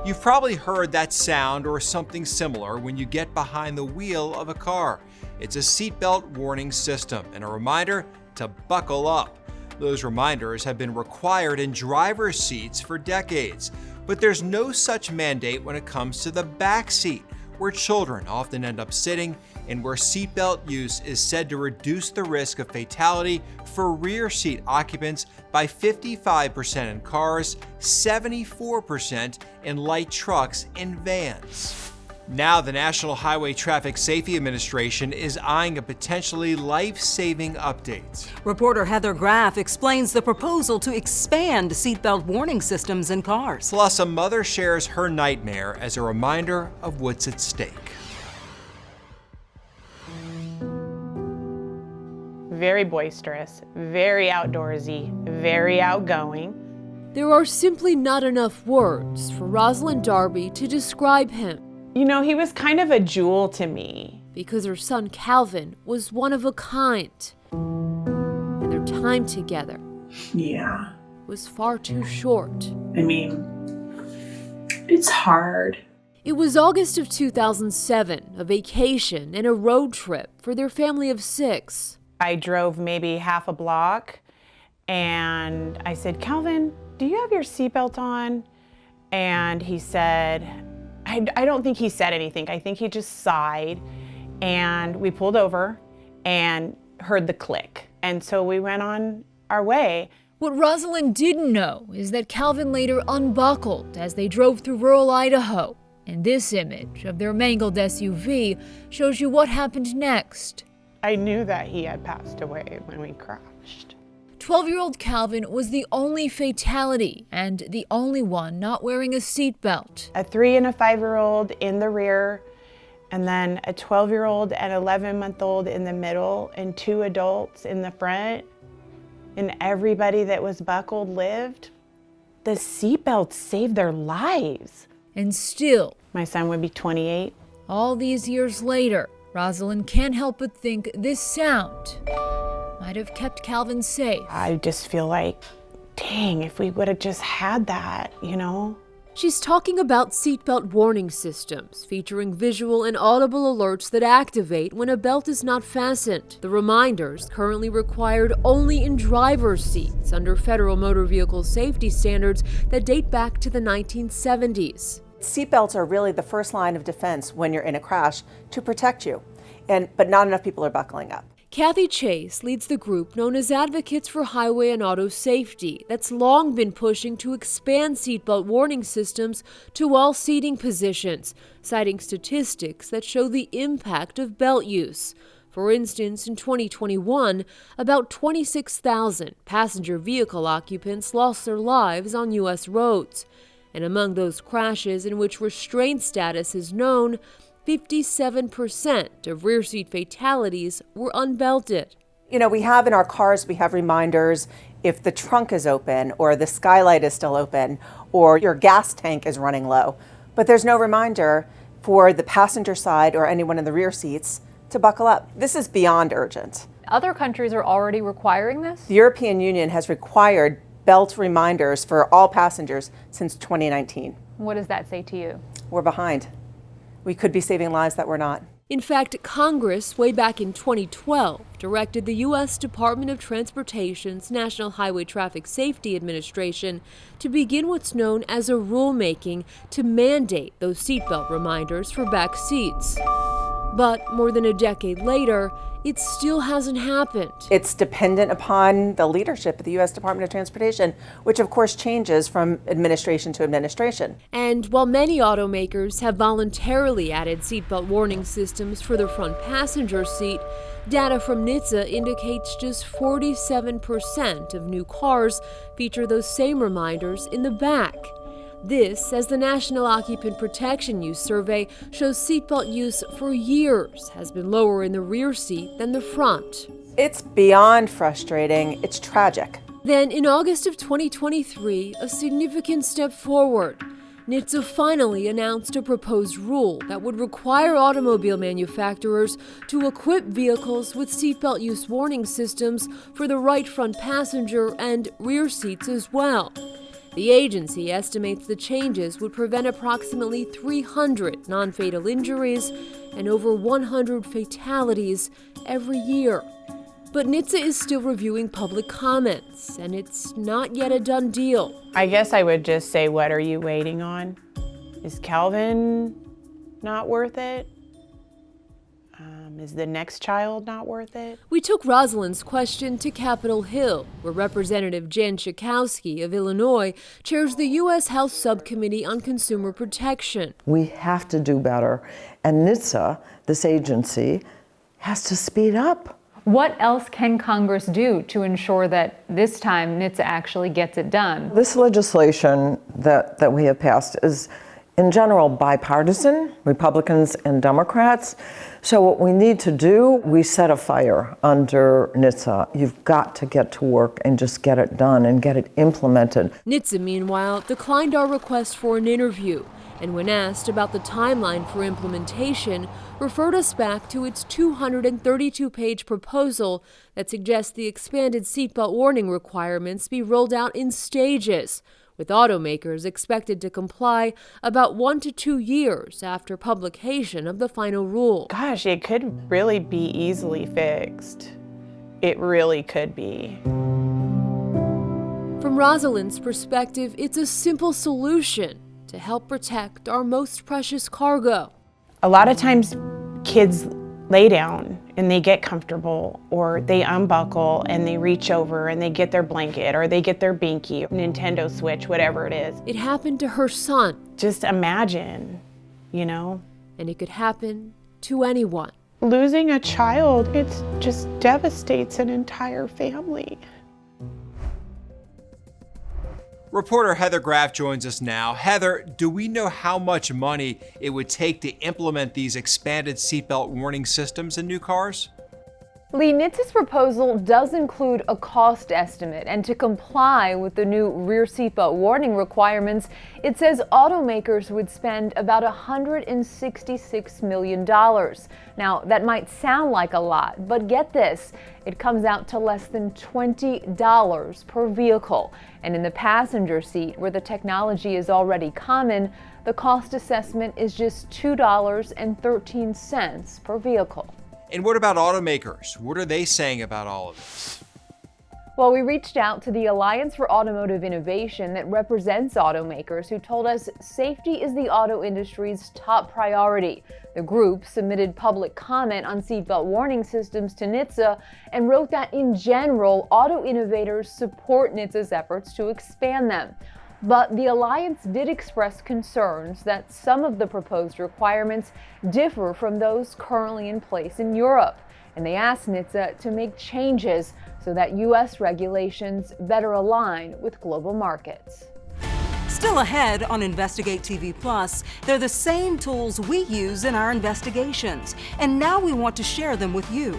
You've probably heard that sound or something similar when you get behind the wheel of a car. It's a seatbelt warning system and a reminder to buckle up. Those reminders have been required in driver's seats for decades, but there's no such mandate when it comes to the back seat, where children often end up sitting and where seatbelt use is said to reduce the risk of fatality for rear seat occupants by 55% in cars, 74% in light trucks and vans. Now, the National Highway Traffic Safety Administration is eyeing a potentially life-saving update. Reporter Heather Graf explains the proposal to expand seatbelt warning systems in cars. Plus, a mother shares her nightmare as a reminder of what's at stake. Very boisterous, very outdoorsy, very outgoing. There are simply not enough words for Rosalind Darby to describe him. You know, he was kind of a jewel to me. Because her son Calvin was one of a kind. And their time together was far too short. I mean, it's hard. It was August of 2007, a vacation and a road trip for their family of 6. I drove maybe half a block and I said, Calvin, do you have your seatbelt on? And he said, I don't think he said anything. I think he just sighed, and we pulled over and heard the click. And so we went on our way. What Rosalind didn't know is that Calvin later unbuckled as they drove through rural Idaho. And this image of their mangled SUV shows you what happened next. I knew that he had passed away when we crashed. 12-year-old Calvin was the only fatality and the only one not wearing a seatbelt. A 3- and a 5-year-old in the rear, and then a 12-year-old and 11-month-old in the middle, and 2 adults in the front. And everybody that was buckled lived. The seatbelts saved their lives. And still, my son would be 28. All these years later, Rosalind can't help but think this sound might have kept Calvin safe. I just feel like, dang, if we would have just had that, you know? She's talking about seatbelt warning systems featuring visual and audible alerts that activate when a belt is not fastened. The reminders currently required only in driver's seats under federal motor vehicle safety standards that date back to the 1970s. Seatbelts are really the first line of defense when you're in a crash to protect you, but not enough people are buckling up. Kathy Chase leads the group known as Advocates for Highway and Auto Safety that's long been pushing to expand seatbelt warning systems to all seating positions, citing statistics that show the impact of belt use. For instance, in 2021, about 26,000 passenger vehicle occupants lost their lives on U.S. roads. And among those crashes in which restraint status is known, 57% of rear seat fatalities were unbelted. You know, we have in our cars, we have reminders if the trunk is open or the skylight is still open or your gas tank is running low. But there's no reminder for the passenger side or anyone in the rear seats to buckle up. This is beyond urgent. Other countries are already requiring this? The European Union has required belt reminders for all passengers since 2019. What does that say to you? We're behind. We could be saving lives that we're not. In fact, Congress, way back in 2012, directed the U.S. Department of Transportation's National Highway Traffic Safety Administration to begin what's known as a rulemaking to mandate those seatbelt reminders for back seats. But more than a decade later, it still hasn't happened. It's dependent upon the leadership of the U.S. Department of Transportation, which of course changes from administration to administration. And while many automakers have voluntarily added seatbelt warning systems for the front passenger seat, data from NHTSA indicates just 47% of new cars feature those same reminders in the back. This, as the National Occupant Protection Use Survey shows, seatbelt use for years has been lower in the rear seat than the front. It's beyond frustrating. It's tragic. Then, in August of 2023, a significant step forward. NHTSA finally announced a proposed rule that would require automobile manufacturers to equip vehicles with seatbelt use warning systems for the right front passenger and rear seats as well. The agency estimates the changes would prevent approximately 300 non-fatal injuries and over 100 fatalities every year. But NHTSA is still reviewing public comments, and it's not yet a done deal. I guess I would just say, what are you waiting on? Is Calvin not worth it? Is the next child not worth it? We took Rosalind's question to Capitol Hill, where Representative Jan Schakowsky of Illinois chairs the U.S. House Subcommittee on Consumer Protection. We have to do better, and NHTSA, this agency, has to speed up. What else can Congress do to ensure that this time NHTSA actually gets it done? This legislation that we have passed is, in general, bipartisan, Republicans and Democrats. So what we need to do, we set a fire under NHTSA. You've got to get to work and just get it done and get it implemented. NHTSA, meanwhile, declined our request for an interview, and when asked about the timeline for implementation, referred us back to its 232-page proposal that suggests the expanded seatbelt warning requirements be rolled out in stages, with automakers expected to comply about 1 to 2 years after publication of the final rule. Gosh, it could really be easily fixed. It really could be. From Rosalind's perspective, it's a simple solution to help protect our most precious cargo. A lot of times kids lay down and they get comfortable, or they unbuckle and they reach over and they get their blanket, or they get their binky, Nintendo Switch, whatever it is. It happened to her son. Just imagine, you know? And it could happen to anyone. Losing a child, it just devastates an entire family. Reporter Heather Graf joins us now. Heather, do we know how much money it would take to implement these expanded seatbelt warning systems in new cars? Lee, NHTSA's proposal does include a cost estimate, and to comply with the new rear seatbelt warning requirements, it says automakers would spend about $166 million. Now, that might sound like a lot, but get this, it comes out to less than $20 per vehicle. And in the passenger seat, where the technology is already common, the cost assessment is just $2.13 per vehicle. And what about automakers? What are they saying about all of this? Well, we reached out to the Alliance for Automotive Innovation that represents automakers, who told us safety is the auto industry's top priority. The group submitted public comment on seatbelt warning systems to NHTSA and wrote that in general, auto innovators support NHTSA's efforts to expand them. But the Alliance did express concerns that some of the proposed requirements differ from those currently in place in Europe. And they asked NHTSA to make changes so that U.S. regulations better align with global markets. Still ahead on Investigate TV Plus, they're the same tools we use in our investigations, and now we want to share them with you.